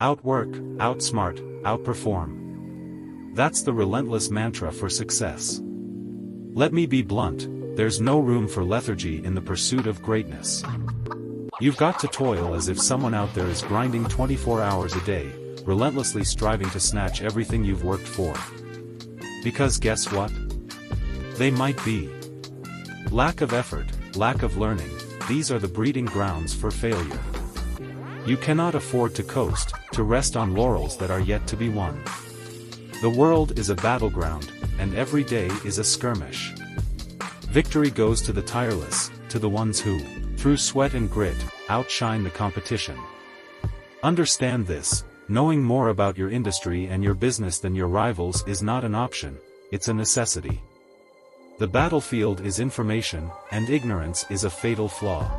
Outwork, outsmart, outperform. That's the relentless mantra for success. Let me be blunt, there's no room for lethargy in the pursuit of greatness. You've got to toil as if someone out there is grinding 24 hours a day, relentlessly striving to snatch everything you've worked for. Because guess what? They might be. Lack of effort, lack of learning, these are the breeding grounds for failure. You cannot afford to coast, to rest on laurels that are yet to be won. The world is a battleground, and every day is a skirmish. Victory goes to the tireless, to the ones who, through sweat and grit, outshine the competition. Understand this, knowing more about your industry and your business than your rivals is not an option, it's a necessity. The battlefield is information, and ignorance is a fatal flaw.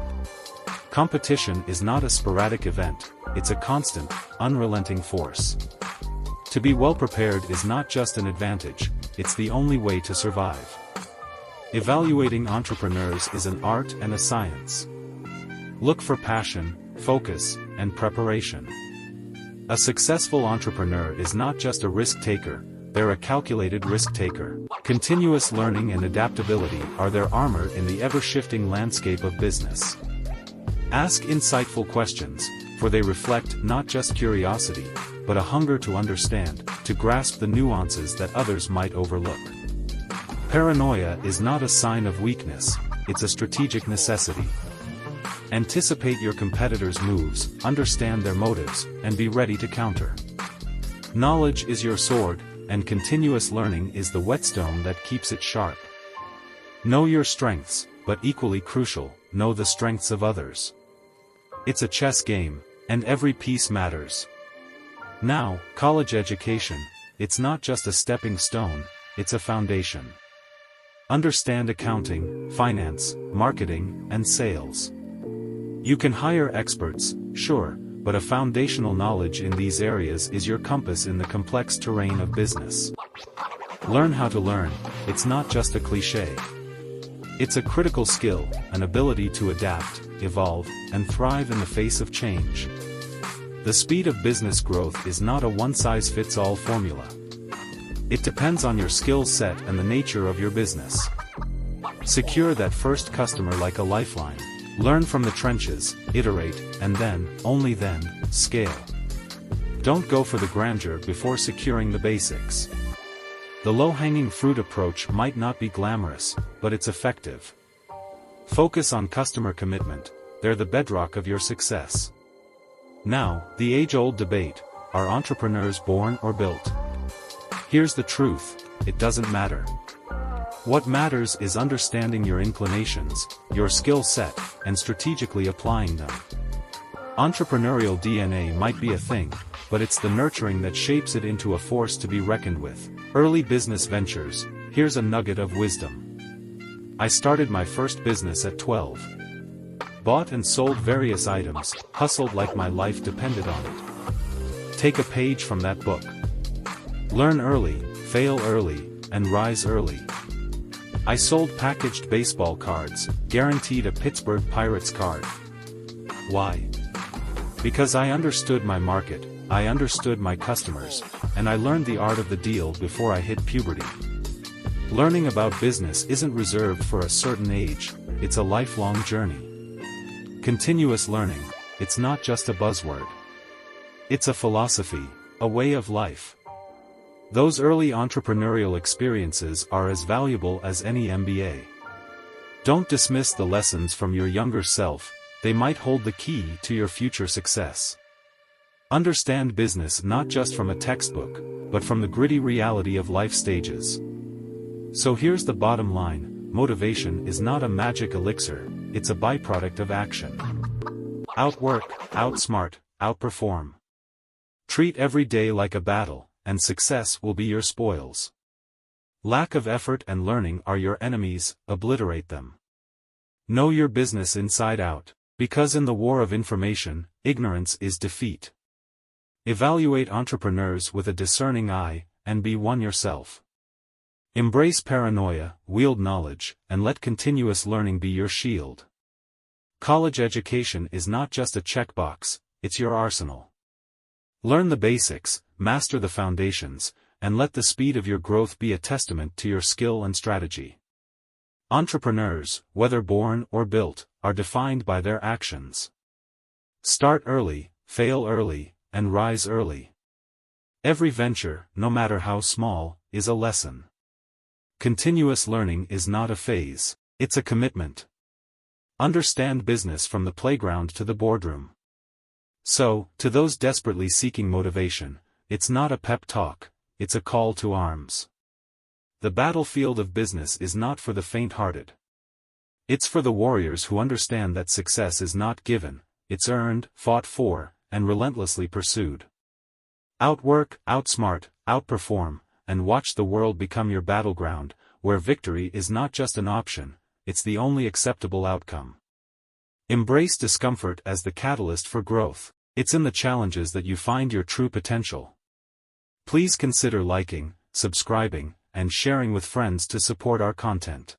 Competition is not a sporadic event, it's a constant, unrelenting force. To be well prepared is not just an advantage, it's the only way to survive. Evaluating entrepreneurs is an art and a science. Look for passion, focus, and preparation. A successful entrepreneur is not just a risk taker, they're a calculated risk taker. Continuous learning and adaptability are their armor in the ever-shifting landscape of business. Ask insightful questions, for they reflect not just curiosity, but a hunger to understand, to grasp the nuances that others might overlook. Paranoia is not a sign of weakness, it's a strategic necessity. Anticipate your competitors' moves, understand their motives, and be ready to counter. Knowledge is your sword, and continuous learning is the whetstone that keeps it sharp. Know your strengths, but equally crucial, know the strengths of others. It's a chess game, and every piece matters. Now, college education, it's not just a stepping stone, it's a foundation. Understand accounting, finance, marketing, and sales. You can hire experts, sure, but a foundational knowledge in these areas is your compass in the complex terrain of business. Learn how to learn, it's not just a cliché. It's a critical skill, an ability to adapt, evolve, and thrive in the face of change. The speed of business growth is not a one-size-fits-all formula. It depends on your skill set and the nature of your business. Secure that first customer like a lifeline. Learn from the trenches, iterate, and then, only then, scale. Don't go for the grandeur before securing the basics. The low-hanging fruit approach might not be glamorous, but it's effective. Focus on customer commitment, they're the bedrock of your success. Now, the age-old debate, are entrepreneurs born or built? Here's the truth, it doesn't matter. What matters is understanding your inclinations, your skill set, and strategically applying them. Entrepreneurial DNA might be a thing, but it's the nurturing that shapes it into a force to be reckoned with. Early business ventures, here's a nugget of wisdom. I started my first business at 12. Bought and sold various items, hustled like my life depended on it. Take a page from that book. Learn early, fail early, and rise early. I sold packaged baseball cards, guaranteed a Pittsburgh Pirates card. Why? Because I understood my market, I understood my customers, and I learned the art of the deal before I hit puberty. Learning about business isn't reserved for a certain age, it's a lifelong journey. Continuous learning, it's not just a buzzword. It's a philosophy, a way of life. Those early entrepreneurial experiences are as valuable as any MBA. Don't dismiss the lessons from your younger self, they might hold the key to your future success. Understand business not just from a textbook, but from the gritty reality of life stages. So here's the bottom line, motivation is not a magic elixir, it's a byproduct of action. Outwork, outsmart, outperform. Treat every day like a battle, and success will be your spoils. Lack of effort and learning are your enemies, obliterate them. Know your business inside out, because in the war of information, ignorance is defeat. Evaluate entrepreneurs with a discerning eye, and be one yourself. Embrace paranoia, wield knowledge, and let continuous learning be your shield. College education is not just a checkbox, it's your arsenal. Learn the basics, master the foundations, and let the speed of your growth be a testament to your skill and strategy. Entrepreneurs, whether born or built, are defined by their actions. Start early, fail early, and rise early. Every venture, no matter how small, is a lesson. Continuous learning is not a phase, it's a commitment. Understand business from the playground to the boardroom. So, to those desperately seeking motivation, it's not a pep talk, it's a call to arms. The battlefield of business is not for the faint-hearted. It's for the warriors who understand that success is not given, it's earned, fought for, and relentlessly pursued. Outwork, outsmart, outperform, and watch the world become your battleground, where victory is not just an option, it's the only acceptable outcome. Embrace discomfort as the catalyst for growth. It's in the challenges that you find your true potential. Please consider liking, subscribing, and sharing with friends to support our content.